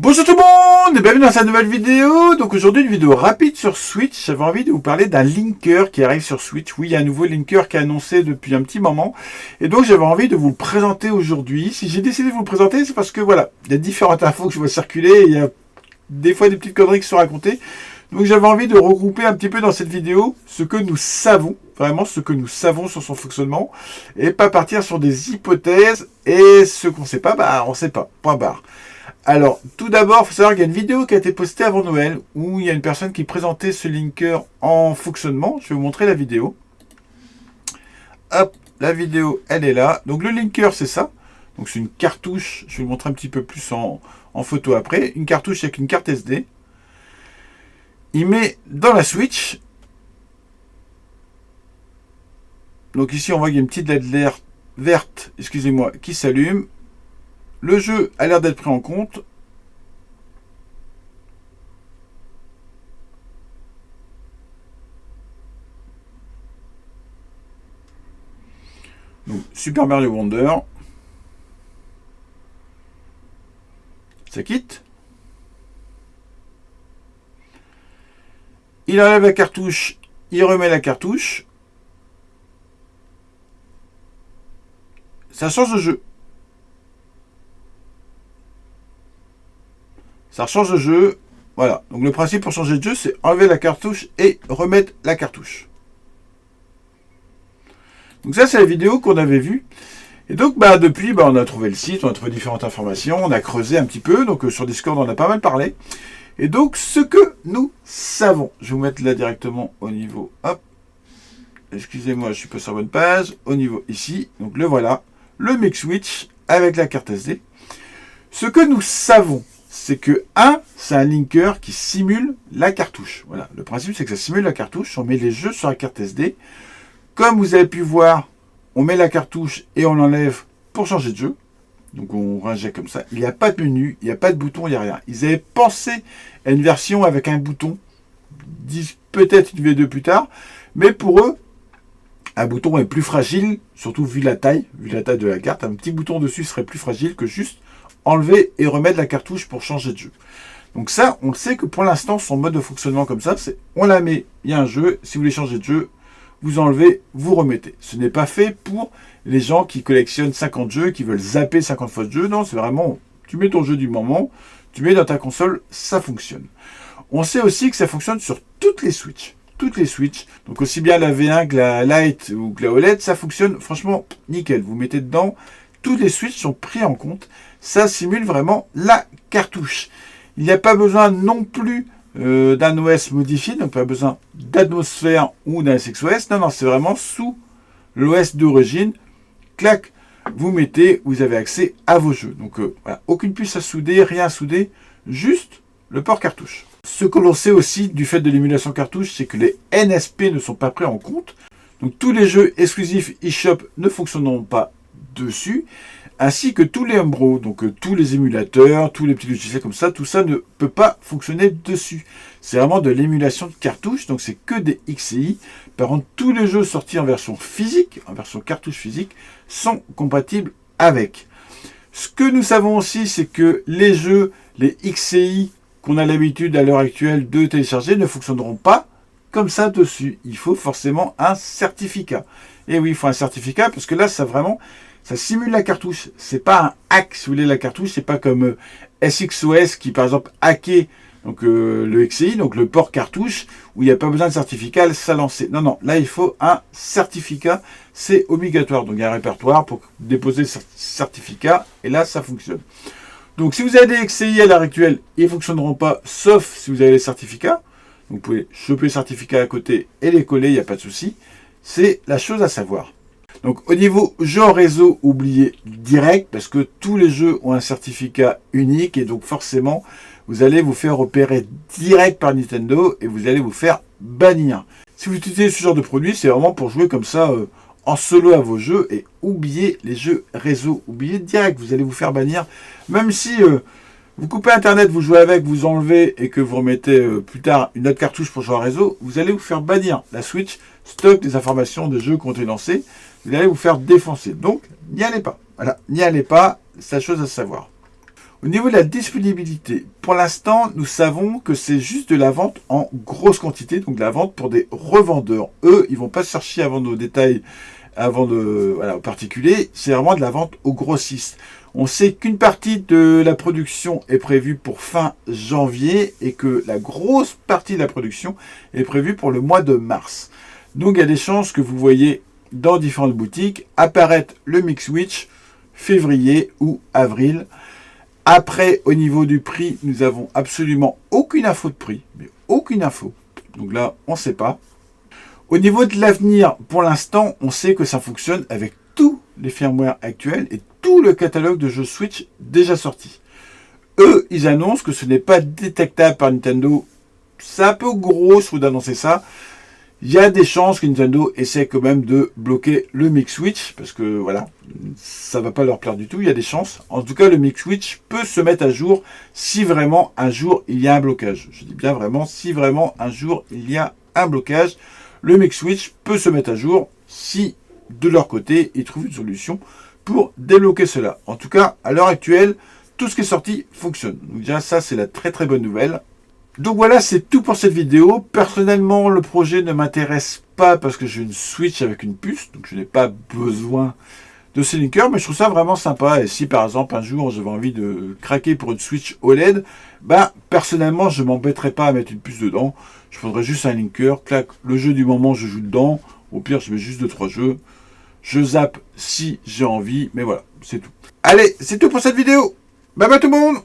Bonjour tout le monde et bienvenue dans cette nouvelle vidéo. Donc aujourd'hui une vidéo rapide sur Switch. J'avais envie de vous parler d'un linker qui arrive sur Switch. Oui, il y a un nouveau linker qui est annoncé depuis un petit moment. Et donc j'avais envie de vous le présenter aujourd'hui. Si j'ai décidé de vous le présenter, c'est parce que voilà, il y a différentes infos que je vois circuler. Et il y a des fois des petites conneries qui sont racontées. Donc j'avais envie de regrouper un petit peu dans cette vidéo ce que nous savons, vraiment ce que nous savons sur son fonctionnement. Et pas partir sur des hypothèses. Et ce qu'on ne sait pas, on ne sait pas. Point barre. Alors, tout d'abord, il faut savoir qu'il y a une vidéo qui a été postée avant Noël où il y a une personne qui présentait ce linker en fonctionnement. Je vais vous montrer la vidéo. Hop, la vidéo, elle est là. Donc, le linker, c'est ça. Donc, c'est une cartouche. Je vais vous montrer un petit peu plus en photo après. Une cartouche avec une carte SD. Il met dans la Switch. Donc, ici, on voit qu'il y a une petite LED verte, excusez-moi, qui s'allume. Le jeu a l'air d'être pris en compte. Donc, Super Mario Wonder. Ça quitte. Il enlève la cartouche. Il remet la cartouche. Ça change de jeu. Ça change de jeu. Voilà. Donc le principe pour changer de jeu, c'est enlever la cartouche et remettre la cartouche. Donc ça, c'est la vidéo qu'on avait vue. Et donc, depuis, on a trouvé le site, on a trouvé différentes informations, on a creusé un petit peu. Donc sur Discord, on a pas mal parlé. Et donc, ce que nous savons, je vais vous mettre là directement au niveau, hop. Excusez-moi, je suis pas sur la bonne page. Au niveau ici, donc le voilà, le Mix Switch avec la carte SD. Ce que nous savons, c'est que c'est un linker qui simule la cartouche. Voilà, le principe c'est que ça simule la cartouche. On met les jeux sur la carte SD. Comme vous avez pu voir, on met la cartouche et on l'enlève pour changer de jeu. Donc on réinjecte comme ça. Il n'y a pas de menu, il n'y a pas de bouton, il n'y a rien. Ils avaient pensé à une version avec un bouton, peut-être une V2 plus tard, mais pour eux, un bouton est plus fragile, surtout vu la taille de la carte. Un petit bouton dessus serait plus fragile que juste enlever et remettre la cartouche pour changer de jeu. Donc ça, on le sait que pour l'instant, son mode de fonctionnement comme ça, c'est on la met, il y a un jeu, si vous voulez changer de jeu, vous enlevez, vous remettez. Ce n'est pas fait pour les gens qui collectionnent 50 jeux, qui veulent zapper 50 fois de jeu. Non, c'est vraiment, tu mets ton jeu du moment, tu mets dans ta console, ça fonctionne. On sait aussi que ça fonctionne sur toutes les Switch. Toutes les Switch, donc aussi bien la V1 que la Lite ou que la OLED, ça fonctionne franchement nickel. Vous mettez dedans, toutes les Switch sont pris en compte. Ça simule vraiment la cartouche. Il n'y a pas besoin non plus d'un OS modifié, donc pas besoin d'atmosphère ou d'un SXOS. Non, c'est vraiment sous l'OS d'origine. Clac, vous mettez, vous avez accès à vos jeux. Donc voilà, aucune puce à souder, rien à souder, juste le port cartouche. Ce que l'on sait aussi du fait de l'émulation cartouche, c'est que les NSP ne sont pas pris en compte. Donc tous les jeux exclusifs eShop ne fonctionneront pas dessus, ainsi que tous les homebrew, donc tous les émulateurs, tous les petits logiciels comme ça, tout ça ne peut pas fonctionner dessus. C'est vraiment de l'émulation de cartouche, donc c'est que des XCI. Par contre, tous les jeux sortis en version physique, en version cartouche physique, sont compatibles avec. Ce que nous savons aussi, c'est que les jeux, les XCI qu'on a l'habitude à l'heure actuelle de télécharger ne fonctionneront pas comme ça dessus. Il faut forcément un certificat. Et oui, il faut un certificat parce que là, ça simule la cartouche. C'est pas un hack, si vous voulez, la cartouche. C'est pas comme SXOS qui, par exemple, hackait donc, le XCI, donc le port cartouche, où il n'y a pas besoin de certificat, ça lancer. Non, là, il faut un certificat. C'est obligatoire. Donc, il y a un répertoire pour déposer ce certificat. Et là, ça fonctionne. Donc, si vous avez des XCI à l'heure actuelle, ils ne fonctionneront pas, sauf si vous avez les certificats. Donc, vous pouvez choper les certificats à côté et les coller, il n'y a pas de souci. C'est la chose à savoir. Donc, au niveau jeu en réseau, oubliez direct, parce que tous les jeux ont un certificat unique, et donc forcément, vous allez vous faire repérer direct par Nintendo, et vous allez vous faire bannir. Si vous utilisez ce genre de produit, c'est vraiment pour jouer comme ça, en solo à vos jeux, et oubliez les jeux réseau, oubliez direct, vous allez vous faire bannir, même si vous coupez internet, vous jouez avec, vous enlevez et que vous remettez plus tard une autre cartouche pour jouer en réseau, vous allez vous faire bannir. La Switch stocke des informations de jeux qui ont été lancés, vous allez vous faire défoncer. Donc, n'y allez pas. Voilà, n'y allez pas, c'est la chose à savoir. Au Au niveau de la disponibilité, pour l'instant, nous savons que c'est juste de la vente en grosse quantité, donc de la vente pour des revendeurs. Eux, ils vont pas chercher à vendre au détail, aux particuliers, c'est vraiment de la vente aux grossistes. On sait qu'une partie de la production est prévue pour fin janvier et que la grosse partie de la production est prévue pour le mois de mars. Donc il y a des chances que vous voyez dans différentes boutiques apparaître le MixSwitch février ou avril. Après, au niveau du prix, nous avons absolument aucune info de prix, mais aucune info. Donc là, on ne sait pas. Au niveau de l'avenir, pour l'instant, on sait que ça fonctionne avec tous les firmware actuels et tout le catalogue de jeux Switch déjà sortis. Eux, ils annoncent que ce n'est pas détectable par Nintendo. C'est un peu gros, je trouve, d'annoncer ça. Il y a des chances que Nintendo essaie quand même de bloquer le MixSwitch, parce que voilà, ça va pas leur plaire du tout, il y a des chances. En tout cas, le MixSwitch peut se mettre à jour si vraiment un jour il y a un blocage. Je dis bien vraiment, si vraiment un jour il y a un blocage, le MixSwitch peut se mettre à jour si de leur côté ils trouvent une solution pour débloquer cela. En tout cas, à l'heure actuelle, tout ce qui est sorti fonctionne. Donc déjà, ça c'est la très très bonne nouvelle. Donc voilà, c'est tout pour cette vidéo. Personnellement, le projet ne m'intéresse pas parce que j'ai une Switch avec une puce, donc je n'ai pas besoin de ces linkers, mais je trouve ça vraiment sympa. Et si par exemple un jour j'avais envie de craquer pour une Switch OLED, personnellement je m'embêterais pas à mettre une puce dedans. Je prendrais juste un linker, clac, le jeu du moment je joue dedans. Au pire je mets juste 2-3 jeux. Je zappe si j'ai envie, mais voilà, c'est tout. Allez, c'est tout pour cette vidéo. Bye bye tout le monde.